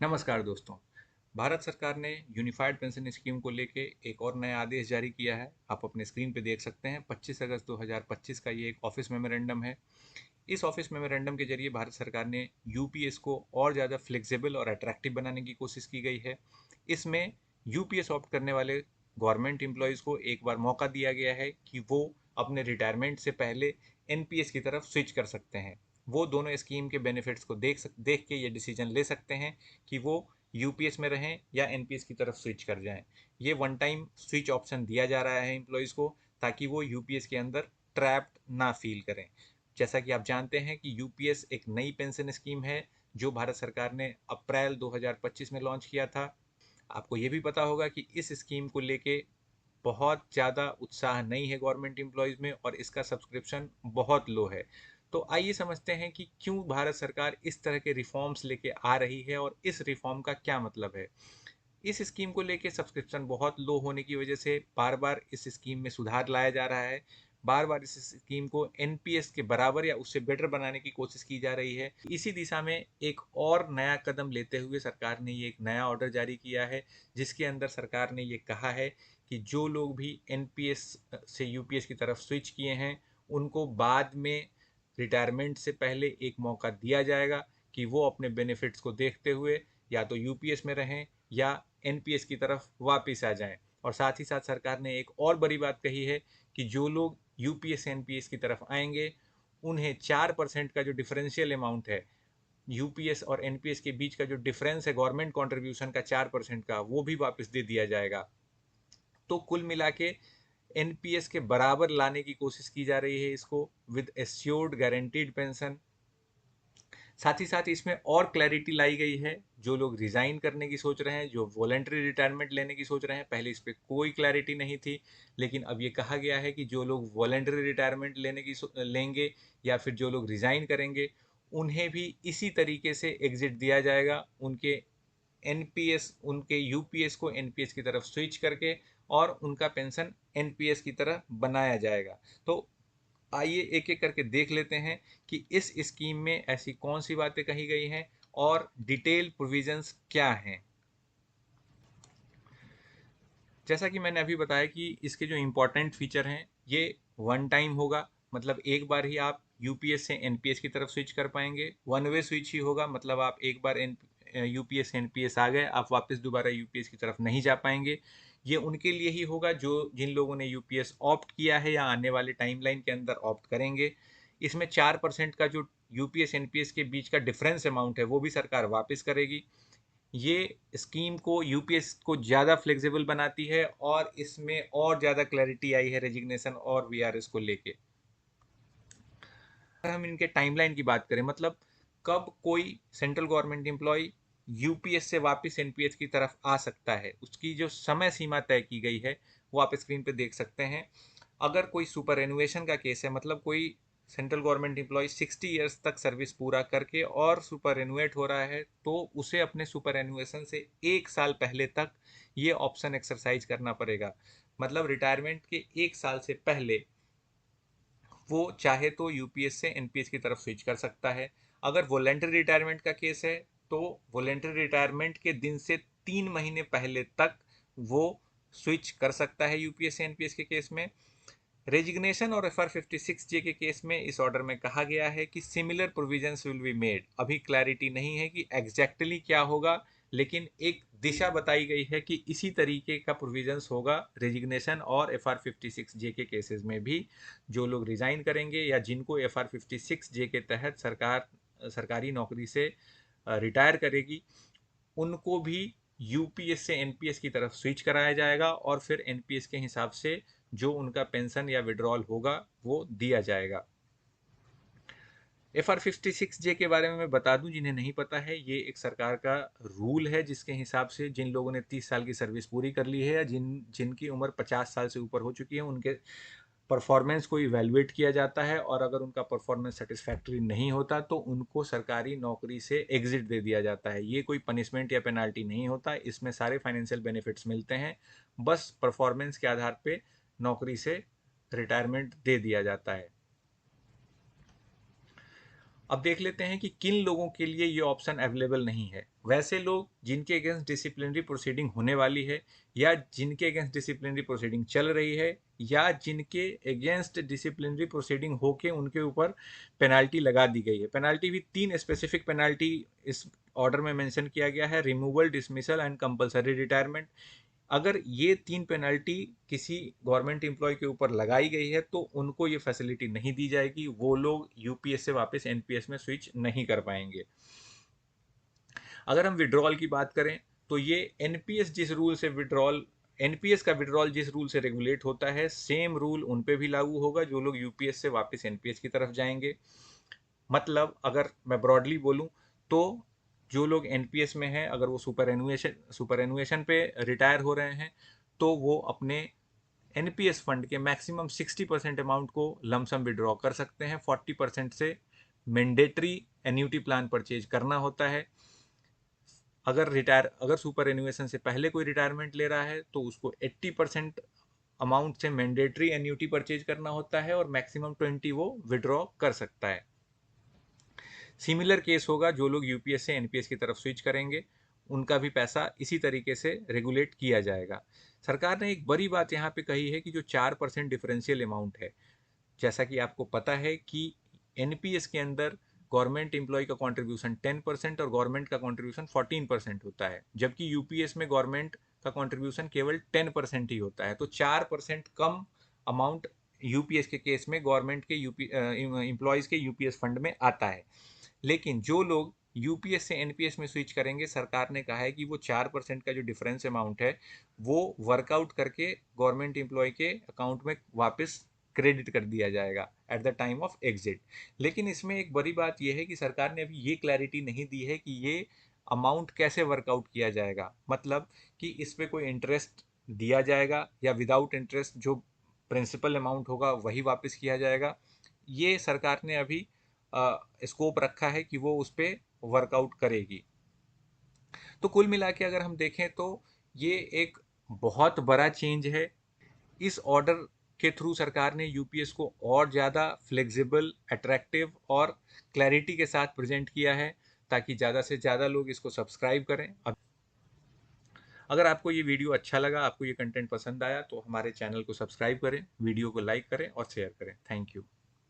नमस्कार दोस्तों। भारत सरकार ने यूनिफाइड पेंशन स्कीम को लेके एक और नया आदेश जारी किया है। आप अपने स्क्रीन पे देख सकते हैं 25 अगस्त 2025 का ये एक ऑफिस मेमोरेंडम है। इस ऑफिस मेमोरेंडम के जरिए भारत सरकार ने यूपीएस को और ज़्यादा फ्लेक्सिबल और अट्रैक्टिव बनाने की कोशिश की गई है। इसमें यूपीएस ऑप्ट करने वाले गवर्नमेंट एम्प्लॉयज़ को एक बार मौका दिया गया है कि वो अपने रिटायरमेंट से पहले एनपीएस की तरफ स्विच कर सकते हैं। वो दोनों स्कीम के बेनिफिट्स को देख के ये डिसीजन ले सकते हैं कि वो यूपीएस में रहें या एनपीएस की तरफ स्विच कर जाएं। ये वन टाइम स्विच ऑप्शन दिया जा रहा है एम्प्लॉयज़ को, ताकि वो यूपीएस के अंदर ट्रैप्ड ना फील करें। जैसा कि आप जानते हैं कि यूपीएस एक नई पेंशन स्कीम है जो भारत सरकार ने अप्रैल 2025 में लॉन्च किया था। आपको ये भी पता होगा कि इस स्कीम को लेके बहुत ज़्यादा उत्साह नहीं है गवर्नमेंट एम्प्लॉयज़ में और इसका सब्सक्रिप्शन बहुत लो है। तो आइए समझते हैं कि क्यों भारत सरकार इस तरह के रिफॉर्म्स लेके आ रही है और इस रिफॉर्म का क्या मतलब है। इस स्कीम को लेके सब्सक्रिप्शन बहुत लो होने की वजह से बार बार इस स्कीम में सुधार लाया जा रहा है। बार बार इस स्कीम को एनपीएस के बराबर या उससे बेटर बनाने की कोशिश की जा रही है। इसी दिशा में एक और नया कदम लेते हुए सरकार ने ये एक नया ऑर्डर जारी किया है, जिसके अंदर सरकार ने ये कहा है कि जो लोग भी एनपीएस से यूपीएस की तरफ स्विच किए हैं उनको बाद में रिटायरमेंट से पहले एक मौका दिया जाएगा कि वो अपने बेनिफिट्स को देखते हुए या तो यूपीएस में रहें या एनपीएस की तरफ वापस आ जाएं। और साथ ही साथ सरकार ने एक और बड़ी बात कही है कि जो लोग यूपीएस से एनपीएस की तरफ आएंगे उन्हें 4% का जो डिफरेंशियल अमाउंट है यूपीएस और एनपीएस के बीच का जो डिफरेंस है गवर्नमेंट कंट्रीब्यूशन का 4% का, वो भी वापस दे दिया जाएगा। तो कुल मिला के एनपीएस के बराबर लाने की कोशिश की जा रही है इसको, विद एश्योर्ड गारंटीड पेंशन। साथ ही साथ इसमें और क्लैरिटी लाई गई है। जो लोग रिज़ाइन करने की सोच रहे हैं, जो वॉलेंट्री रिटायरमेंट लेने की सोच रहे हैं, पहले इस पर कोई क्लैरिटी नहीं थी, लेकिन अब ये कहा गया है कि जो लोग वॉलेंट्री रिटायरमेंट लेंगे या फिर जो लोग रिज़ाइन करेंगे उन्हें भी इसी तरीके से एग्जिट दिया जाएगा। उनके यूपीएस को एनपीएस की तरफ स्विच करके और उनका पेंशन एनपीएस की तरह बनाया जाएगा। तो आइए एक एक करके देख लेते हैं कि इस स्कीम में ऐसी कौन सी बातें कही गई हैं और डिटेल प्रोविजंस क्या हैं। जैसा कि मैंने अभी बताया कि इसके जो इम्पोर्टेंट फीचर हैं ये वन टाइम होगा, मतलब एक बार ही आप यूपीएस से एनपीएस की तरफ स्विच कर पाएंगे। वन वे स्विच ही होगा, मतलब आप एक बार यूपीएस से एनपीएस आ गए, आप वापस दोबारा यूपीएस की तरफ नहीं जा पाएंगे। ये उनके लिए ही होगा जो जिन लोगों ने यूपीएस ऑप्ट किया है या आने वाले टाइमलाइन के अंदर ऑप्ट करेंगे। इसमें 4% का जो यूपीएस एनपीएस के बीच का डिफरेंस अमाउंट है वो भी सरकार वापस करेगी। ये स्कीम को यूपीएस को ज़्यादा फ्लेक्सिबल बनाती है और इसमें और ज़्यादा क्लैरिटी आई है रेजिग्नेशन और वीआरएस को लेके। अगर हम इनके टाइमलाइन की बात करें, मतलब कब कोई सेंट्रल गवर्नमेंट एम्प्लॉय यूपीएस से वापस एनपीएस की तरफ आ सकता है, उसकी जो समय सीमा तय की गई है वो आप स्क्रीन पे देख सकते हैं। अगर कोई सुपर एनुएशन का केस है, मतलब कोई सेंट्रल गवर्नमेंट एम्प्लॉय 60 ईयर्स तक सर्विस पूरा करके और सुपर एनुएट हो रहा है, तो उसे अपने सुपर एनुएशन से एक साल पहले तक ये ऑप्शन एक्सरसाइज करना पड़ेगा। मतलब रिटायरमेंट के एक साल से पहले वो चाहे तो यूपीएस से एनपीएस की तरफ स्विच कर सकता है। अगर वॉलेंटरी रिटायरमेंट का केस है तो वॉलेंटरी रिटायरमेंट के दिन से 3 महीने पहले तक वो स्विच कर सकता है यूपीएस से एनपीएस के केस में। रेजिग्नेशन और FR56J के केस में इस ऑर्डर में कहा गया है कि similar provisions will be made. अभी क्लैरिटी नहीं है कि एग्जैक्टली क्या होगा, लेकिन एक दिशा बताई गई है कि इसी तरीके का प्रोविजंस होगा रेजिग्नेशन और FR56J के केसेस में भी। जो लोग रिजाइन करेंगे या जिनको FR56J के तहत सरकारी नौकरी से रिटायर करेगी उनको भी यूपीएस से एनपीएस की तरफ स्विच कराया जाएगा और फिर एनपीएस के हिसाब से जो उनका पेंशन या विड्रॉल होगा वो दिया जाएगा। FR56J के बारे में मैं बता दूं जिन्हें नहीं पता है, ये एक सरकार का रूल है जिसके हिसाब से जिन लोगों ने 30 साल की सर्विस पूरी कर ली है या जिनकी उम्र 50 साल से ऊपर हो चुकी है उनके परफॉर्मेंस को इवेलुएट किया जाता है, और अगर उनका परफॉर्मेंस सेटिस्फैक्ट्री नहीं होता तो उनको सरकारी नौकरी से एग्जिट दे दिया जाता है। ये कोई पनिशमेंट या पेनाल्टी नहीं होता, इसमें सारे फाइनेंशियल बेनिफिट्स मिलते हैं, बस परफॉर्मेंस के आधार पे नौकरी से रिटायरमेंट दे दिया जाता है। अब देख लेते हैं कि किन लोगों के लिए ये ऑप्शन अवेलेबल नहीं है। वैसे लोग जिनके अगेंस्ट डिसिप्लिनरी प्रोसीडिंग होने वाली है, या जिनके अगेंस्ट डिसिप्लिनरी प्रोसीडिंग चल रही है, या जिनके अगेंस्ट डिसिप्लिनरी प्रोसीडिंग होके उनके ऊपर पेनाल्टी लगा दी गई है। पेनाल्टी भी 3 स्पेसिफिक पेनाल्टी इस ऑर्डर में मेंशन किया गया है: removal, dismissal and compulsory retirement. अगर ये 3 पेनल्टी किसी गवर्नमेंट एम्प्लॉय के ऊपर लगाई गई है तो उनको ये फैसिलिटी नहीं दी जाएगी, वो लोग यूपीएस से वापस एनपीएस में स्विच नहीं कर पाएंगे। अगर हम विड्रॉल की बात करें तो ये एनपीएस जिस रूल से विड्रॉल एनपीएस का विड्रॉल जिस रूल से रेगुलेट होता है, सेम रूल उन पे भी लागू होगा जो लोग यूपीएस से वापस एनपीएस की तरफ जाएंगे। मतलब अगर मैं ब्रॉडली बोलूं तो जो लोग एनपीएस में हैं, अगर वो सुपर एनुएशन पे रिटायर हो रहे हैं, तो वो अपने एनपीएस फंड के मैक्सिमम 60% अमाउंट को लमसम विड्रॉ कर सकते हैं। 40% से मैंडेटरी एन्यूटी प्लान परचेज करना होता है। अगर सुपर एनुएशन से पहले कोई रिटायरमेंट ले रहा है तो उसको 80% अमाउंट से मैंडेटरी एन्यूटी परचेज करना होता है, और मैक्सिमम 20 वो विड्रॉ कर सकता है। सिमिलर केस होगा जो लोग यूपीएस से एनपीएस की तरफ स्विच करेंगे, उनका भी पैसा इसी तरीके से रेगुलेट किया जाएगा। सरकार ने एक बड़ी बात यहाँ पे कही है कि जो 4% डिफरेंशियल अमाउंट है, जैसा कि आपको पता है कि एनपीएस के अंदर गवर्नमेंट एम्प्लॉय का कंट्रीब्यूशन 10% और गवर्नमेंट का कंट्रीब्यूशन 14% होता है, जबकि यूपीएस में गवर्नमेंट का कंट्रीब्यूशन केवल 10% ही होता है। तो 4% कम अमाउंट यूपीएस के केस में गवर्नमेंट के एम्प्लॉयज़ के यूपीएस फंड में आता है। लेकिन जो लोग यूपीएस से एनपीएस में स्विच करेंगे, सरकार ने कहा है कि वो 4% का जो डिफरेंस अमाउंट है वो वर्कआउट करके गवर्नमेंट एम्प्लॉय के अकाउंट में वापस क्रेडिट कर दिया जाएगा at the time of exit. लेकिन इसमें एक बड़ी बात यह है कि सरकार ने अभी ये क्लैरिटी नहीं दी है कि ये अमाउंट कैसे वर्कआउट किया जाएगा। मतलब कि इस पे कोई इंटरेस्ट दिया जाएगा या विदाउट इंटरेस्ट जो प्रिंसिपल अमाउंट होगा वही वापस किया जाएगा। ये सरकार ने अभी स्कोप रखा है कि वो उस पर वर्कआउट करेगी। तो कुल मिला के अगर हम देखें तो ये एक बहुत बड़ा चेंज है। इस ऑर्डर के थ्रू सरकार ने यूपीएस को और ज़्यादा फ्लेक्सिबल, अट्रैक्टिव और क्लैरिटी के साथ प्रेजेंट किया है, ताकि ज़्यादा से ज़्यादा लोग इसको सब्सक्राइब करें। अगर आपको ये वीडियो अच्छा लगा, आपको ये कंटेंट पसंद आया, तो हमारे चैनल को सब्सक्राइब करें, वीडियो को लाइक करें और शेयर करें। Thank you.